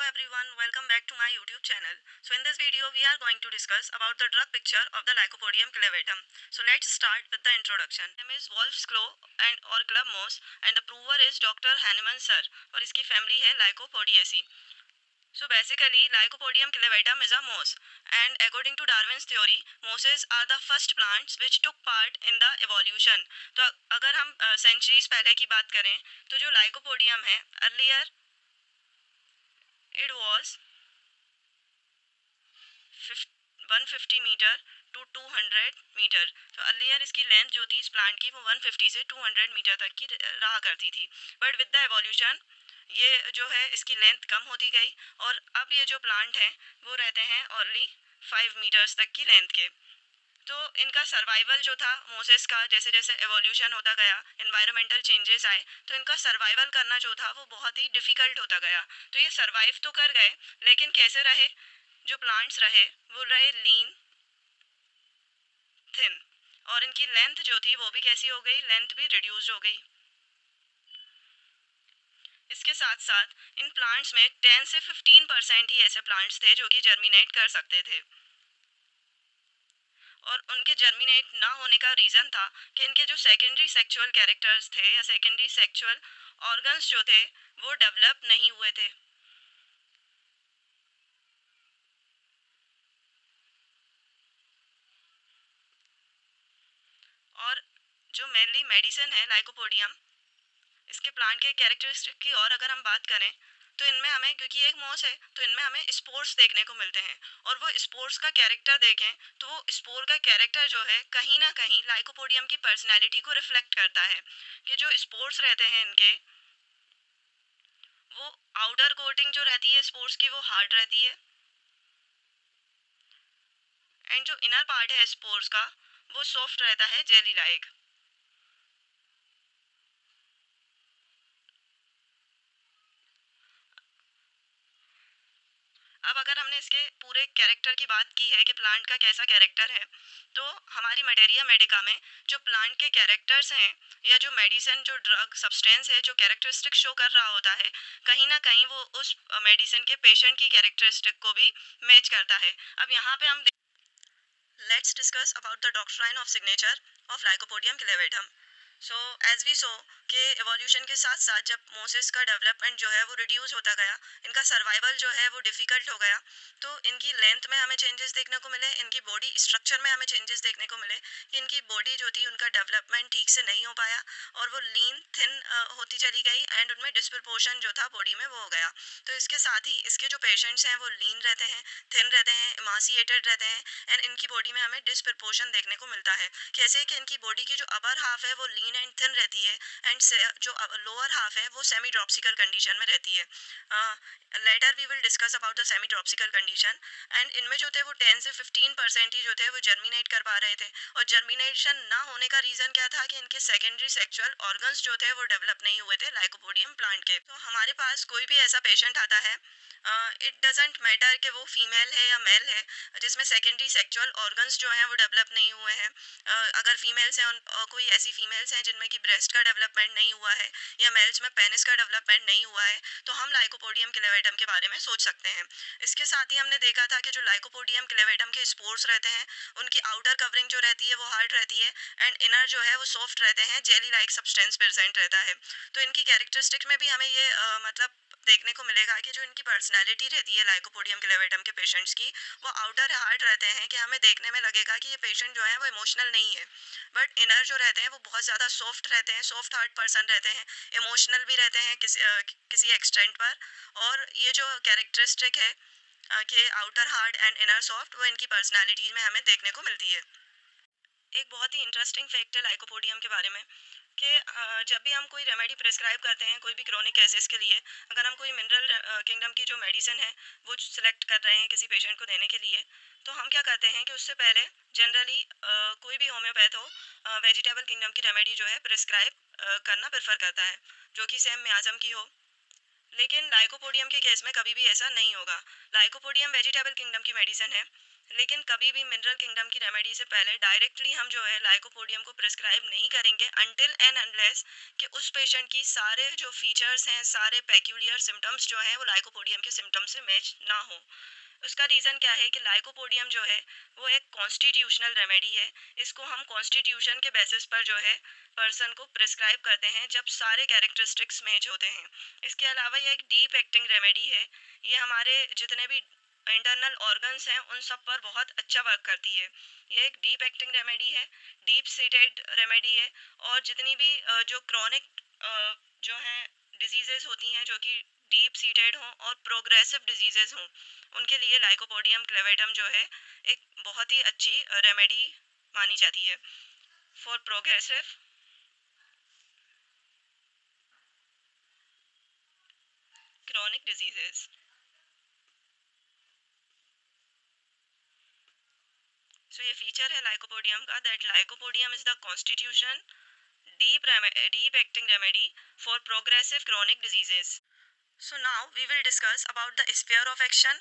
everyone, welcome back to my YouTube channel. So in this video we are going to discuss about the drug picture of the Lycopodium clavatum. So let's start with the introduction. My name is Wolf's Claw and or club moss and the prover is Dr. Hahnemann sir और इसकी family है Lycopodiaceae. So basically Lycopodium clavatum is a moss and according to Darwin's theory, mosses are the first plants which took part in the evolution. तो अगर हम centuries पहले की बात करें तो जो Lycopodium है earlier it was 150 metre to 200 metre. तो अर्लियर इसकी लेंथ जो थी इस प्लांट की वो 150 से 200 मीटर तक की रहा करती थी. बट विद द एवोल्यूशन ये जो है इसकी लेंथ कम होती गई और अब ये जो प्लांट हैं वो रहते हैं ओनली 5 मीटर्स तक की लेंथ के. तो इनका सर्वाइवल जो था मोसेस का जैसे जैसे एवोल्यूशन होता गया, एनवायरमेंटल चेंजेस आए तो इनका सर्वाइवल करना जो था वो बहुत ही डिफ़िकल्ट होता गया. तो ये सर्वाइव तो कर गए लेकिन कैसे रहे, जो प्लांट्स रहे वो रहे लीन थिन और इनकी लेंथ जो थी वो भी कैसी हो गई, लेंथ भी रिड्यूस्ड हो गई. इसके साथ साथ इन प्लांट्स में 10 से 15% ही ऐसे प्लांट्स थे जो कि जर्मिनेट कर सकते थे और उनके जर्मिनेट ना होने का रीज़न था कि इनके जो सेकेंडरी सेक्सुअल कैरेक्टर्स थे या सेकेंडरी सेक्सुअल ऑर्गन्स जो थे वो डेवलप नहीं हुए थे. और जो मेनली मेडिसिन है लाइकोपोडियम, इसके प्लांट के कैरेक्टरिस्टिक की और अगर हम बात करें तो इनमें हमें, क्योंकि एक मॉस है तो इनमें हमें स्पोर्स देखने को मिलते हैं और वो स्पोर्स का कैरेक्टर देखें तो वो स्पोर का कैरेक्टर जो है कहीं ना कहीं लाइकोपोडियम की पर्सनैलिटी को रिफ्लेक्ट करता है कि जो स्पोर्स रहते हैं इनके वो आउटर कोटिंग जो रहती है स्पोर्स की वो हार्ड रहती है एंड जो इनर पार्ट है स्पोर्स का वो सॉफ्ट रहता है, जेली लाइक. अब अगर हमने इसके पूरे कैरेक्टर की बात की है कि प्लांट का कैसा कैरेक्टर है, तो हमारी मटेरिया मेडिका में जो प्लांट के कैरेक्टर्स हैं या जो मेडिसिन, जो ड्रग सब्सटेंस है जो कैरेक्टरिस्टिक शो कर रहा होता है, कहीं ना कहीं वो उस मेडिसिन के पेशेंट की कैरेक्टरिस्टिक को भी मैच करता है. अब यहाँ पे हम let's discuss about the doctrine of signature of lycopodium clavatum. So as we saw के एवोल्यूशन के साथ साथ जब मोसेस का डेवलपमेंट जो है वो रिड्यूस होता गया, इनका सर्वाइवल जो है वो डिफ़िकल्ट हो गया, तो इनकी लेंथ में हमें चेंजेस देखने को मिले, इनकी बॉडी स्ट्रक्चर में हमें चेंजेस देखने को मिले कि इनकी बॉडी जो थी उनका डेवलपमेंट ठीक से नहीं हो पाया और वो लीन थिन होती चली गई एंड उनमें डिस्प्रपोर्शन जो था बॉडी में वो हो गया. तो इसके साथ ही इसके जो पेशेंट्स हैं वो लीन रहते हैं, थिन रहते हैं, इमासिएटेड रहते हैं एंड इनकी बॉडी में हमें डिस्प्रपोर्शन देखने को मिलता है. कैसे कि इनकी बॉडी की जो अपर हाफ है वो लीन एंड थिन रहती है एंड जो लोअर हाफ है वो सेमी ड्रॉप्सिकल कंडीशन में रहती है. Later we will discuss about the semi dropsical condition and इनमें जो थे वो 10 से 15% ही जो थे वो जर्मिनेट कर पा रहे थे और जर्मिनेशन ना होने का रीज़न क्या था कि इनके सेकेंडरी सेक्सुअल ऑर्गन्स जो थे वो डेवलप नहीं हुए थे लाइकोपोडियम प्लांट के. तो हमारे पास कोई भी ऐसा पेशेंट आता है, इट डजेंट मैटर कि वो फीमेल है या मेल है, जिसमें सेकेंडरी सेक्सुअल ऑर्गन्स जो हैं वो डेवलप नहीं हुए हैं. अगर फीमेल्स हैं कोई ऐसी फीमेल्स हैं जिनमें कि ब्रेस्ट का डेवलपमेंट नहीं हुआ है या मेल्स में पेनिस का डेवलपमेंट नहीं हुआ है, तो हम लाइकोपोडियम क्लेवेटम के बारे में सोच सकते हैं. इसके साथ ही हमने देखा था कि जो लाइकोपोडियम क्लेवेटम के स्पोर्स रहते हैं उनकी आउटर कवरिंग जो रहती है वो हार्ड रहती है एंड इनर जो है वो सॉफ्ट रहते हैं, जेली लाइक सब्सटेंस प्रेजेंट रहता है. तो इनकी कैरेक्टरिस्टिक्स में भी हमें ये मतलब देखने को मिलेगा कि जो इनकी पर्सनैलिटी रहती है लाइकोपोडियम क्लेवेटम के पेशेंट्स की, वो आउटर हार्ड रहते हैं कि हमें देखने में लगेगा कि ये पेशेंट जो है वो इमोशनल नहीं है, बट इनर जो रहते हैं वो बहुत ज़्यादा सॉफ्ट रहते हैं, सॉफ्ट हार्ट पर्सन रहते हैं, इमोशनल भी रहते हैं किसी एक्सटेंट पर. और ये जो कैरेक्टरिस्टिक है कि outer hard and inner soft, वो इनकी पर्सनैलिटीज में हमें देखने को मिलती है. एक बहुत ही इंटरेस्टिंग फैक्ट है लाइकोपोडियम के बारे में कि जब भी हम कोई रेमेडी प्रेस्क्राइब करते हैं कोई भी क्रोनिक केसेस के लिए, अगर हम कोई मिनरल किंगडम की जो मेडिसिन है वो सिलेक्ट कर रहे हैं किसी पेशेंट को देने के लिए, तो हम क्या करते हैं कि उससे पहले जनरली कोई भी होम्योपैथ हो वेजिटेबल किंगडम की रेमेडी जो है प्रेस्क्राइब करना प्रेफर करता है जो कि सेम मियाज़म की हो. लेकिन लाइकोपोडियम के केस में कभी भी ऐसा नहीं होगा. लाइकोपोडियम वेजिटेबल किंगडम की मेडिसिन है लेकिन कभी भी मिनरल किंगडम की रेमेडी से पहले डायरेक्टली हम जो है लाइकोपोडियम को प्रिस्क्राइब नहीं करेंगे अनटिल एंड अनलेस कि उस पेशेंट की सारे जो फीचर्स हैं, सारे पेक्यूलियर सिम्टम्स जो हैं वो लाइकोपोडियम के सिम्टम्स से मैच ना हो। उसका रीज़न क्या है कि लाइकोपोडियम जो है वो एक कॉन्स्टिट्यूशनल रेमेडी है। इसको हम कॉन्स्टिट्यूशन के बेसिस पर जो है पर्सन को प्रिस्क्राइब करते हैं जब सारे कैरेक्टरिस्टिक्स मैच होते हैं। इसके अलावा ये एक डीप एक्टिंग रेमेडी है। ये हमारे जितने भी इंटरनल ऑर्गन्स हैं उन सब पर बहुत अच्छा वर्क करती है। ये एक डीप एक्टिंग रेमेडी है, डीप सीटेड रेमेडी है। और जितनी भी जो क्रॉनिक जो हैं डिजीजेस होती हैं जो कि डीप सीटेड हों और प्रोग्रेसिव डिजीजेस हों, उनके लिए लाइकोपोडियम क्लेवेटम जो है एक बहुत ही अच्छी रेमेडी मानी जाती है फॉर प्रोग्रेसिव क्रॉनिक डिजीजेस। सो ये फीचर है लाइकोपोडियम का, that lycopodium is the constitution deep acting remedy for progressive chronic diseases. So now we will discuss about the sphere of action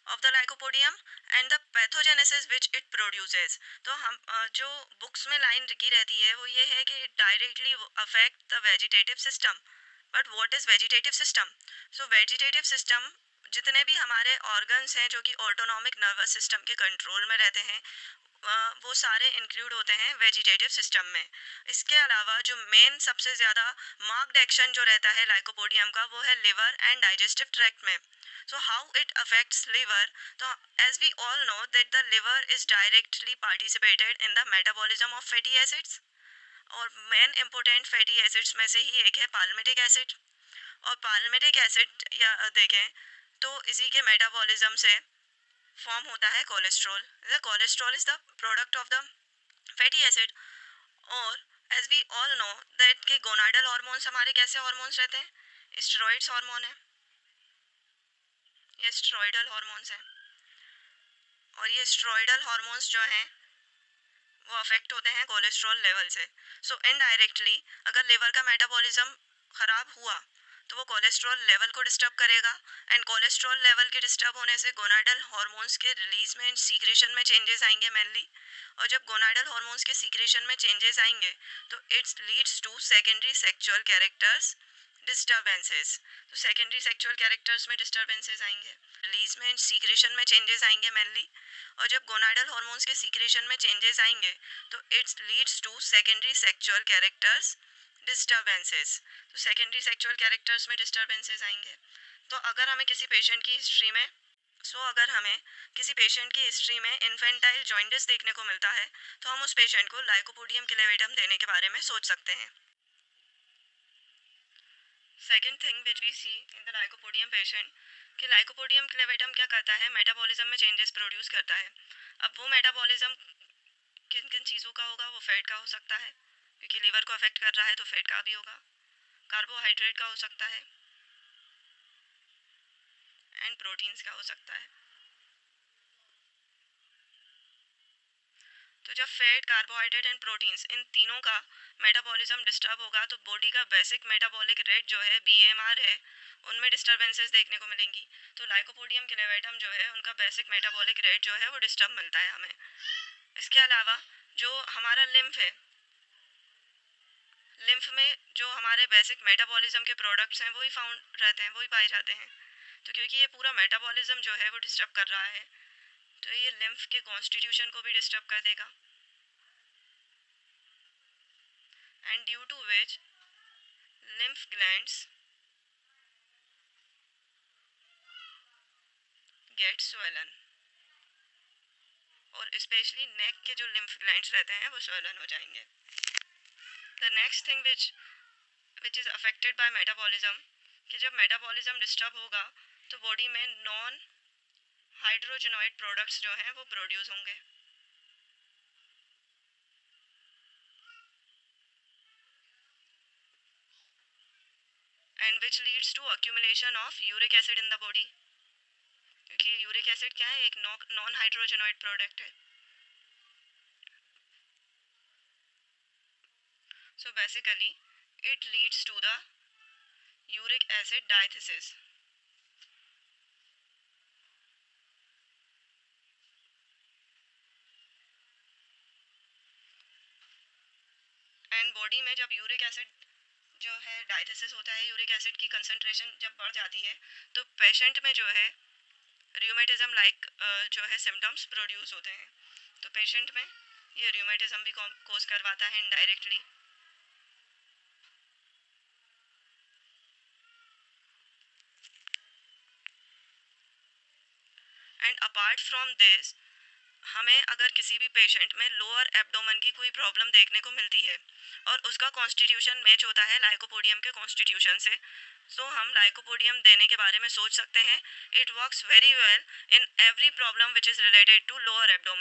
of the lycopodium and the pathogenesis which it produces. तो हम जो books में line लिखी रहती है वो ये है कि it directly affect the vegetative system. But what is vegetative system? So vegetative system जितने भी हमारे ऑर्गन्स हैं जो कि ऑटोनॉमिक नर्वस सिस्टम के कंट्रोल में रहते हैं वो सारे इंक्लूड होते हैं वेजिटेटिव सिस्टम में। इसके अलावा जो मेन सबसे ज़्यादा मार्क्ड एक्शन जो रहता है लाइकोपोडियम का वो है लिवर एंड डाइजेस्टिव ट्रैक्ट में। So how it affects liver? तो as we all know that the liver is directly participated in the metabolism of fatty acids. और मेन इंपॉर्टेंट फैटी एसिड्स में से ही एक है पाल्मिटिक एसिड। और palmitic acid या देखें तो इसी के मेटाबॉलिज्म से फॉर्म होता है cholesterol. The cholesterol is the product of the fatty acid. और as we all know that के गोनाडल हार्मोन्स हमारे कैसे हार्मोन्स रहते हैं? स्टेरॉइड्स हार्मोन है, ये स्टेरॉइडल हार्मोन्स हैं। और ये स्टेरॉइडल हार्मोन्स जो हैं वो अफेक्ट होते हैं कोलेस्ट्रॉल लेवल से। सो इनडायरेक्टली अगर लिवर का मेटाबॉलिज्म ख़राब हुआ तो वो कोलेस्ट्रॉल लेवल को डिस्टर्ब करेगा। एंड कोलेस्ट्रॉल लेवल के डिस्टर्ब होने से गोनाडल हार्मोन्स के रिलीज में सीक्रेशन में चेंजेस आएंगे मेनली। और जब गोनाडल हार्मोन्स के सीक्रेशन में चेंजेस आएंगे तो it's leads to secondary sexual characters disturbances. तो सेकेंडरी सेक्सुअल कैरेक्टर्स में डिस्टर्बेंसेस आएंगे, रिलीज में सीक्रेशन में चेंजेस आएंगे मेनली। और जब गोनाडल हार्मोन्स के सीक्रेशन में चेंजेस आएंगे तो it's leads to secondary sexual characters disturbances. तो सेकेंडरी सेक्सुअल कैरेक्टर्स में डिस्टर्बेंसेस आएंगे। तो अगर हमें किसी पेशेंट की हिस्ट्री में अगर हमें किसी पेशेंट की हिस्ट्री में इन्फेंटाइल जॉइंटिस देखने को मिलता है तो हम उस पेशेंट को लाइकोपोडियम क्लेवेटम देने के बारे में सोच सकते हैं। Second thing which we see in the lycopodium patient कि लाइकोपोडियम क्लेवेटम क्या करता है, मेटाबॉलिज्म में चेंजेस प्रोड्यूस करता है। अब वो मेटाबॉलिज्म किन किन चीज़ों का होगा? वो फैट का हो सकता है क्योंकि लीवर को अफेक्ट कर रहा है तो फैट का भी होगा। कार्बोहाइड्रेट का हो सकता है एंड प्रोटीन्स का हो सकता है। तो जब फैट, कार्बोहाइड्रेट एंड प्रोटीन्स इन तीनों का मेटाबॉलिज्म डिस्टर्ब होगा तो बॉडी का बेसिक मेटाबॉलिक रेट जो है बीएमआर है उनमें डिस्टर्बेंसेस देखने को मिलेंगी। तो लाइकोपोडियम क्लेवेटम जो है उनका बेसिक मेटाबॉलिक रेट जो है वो डिस्टर्ब मिलता है हमें। इसके अलावा जो हमारा लिम्फ है, लिम्फ में जो हमारे बेसिक मेटाबॉलिज्म के प्रोडक्ट्स हैं वही फाउंड रहते हैं, वही पाए जाते हैं। तो क्योंकि ये पूरा मेटाबॉलिज्म जो है वो डिस्टर्ब कर रहा है तो ये लिम्फ के कॉन्स्टिट्यूशन को भी डिस्टर्ब कर देगा। And due to which lymph glands get swollen। और स्पेशली नेक के जो lymph glands रहते हैं वो swollen हो जाएंगे। The next thing which is affected by metabolism कि जब मेटाबॉलिज्म डिस्टर्ब होगा तो बॉडी में नॉन हाइड्रोजनॉइड प्रोडक्ट्स जो हैं वो प्रोड्यूस होंगे and which leads to accumulation of uric acid in the body. क्योंकि यूरिक एसिड क्या है? एक नॉन हाइड्रोजनॉइड प्रोडक्ट है। So basically it leads to the uric acid diathesis. And body में जब यूरिक एसिड जो है डायथिसिस होता है, यूरिक एसिड की कंसंट्रेशन जब बढ़ जाती है तो पेशेंट में जो है रियूमेटिज्म लाइक जो है सिम्टम्स प्रोड्यूस होते हैं। तो पेशेंट में ये रियूमेटिज्म भी कोज करवाता है indirectly. And apart from this, हमें अगर किसी भी पेशेंट में लोअर एब्डोमेन की कोई प्रॉब्लम देखने को मिलती है और उसका कॉन्स्टिट्यूशन मैच होता है लाइकोपोडियम के कॉन्स्टिट्यूशन से, तो हम लाइकोपोडियम देने के बारे में सोच सकते हैं। It works very well in every problem which is related to lower abdomen.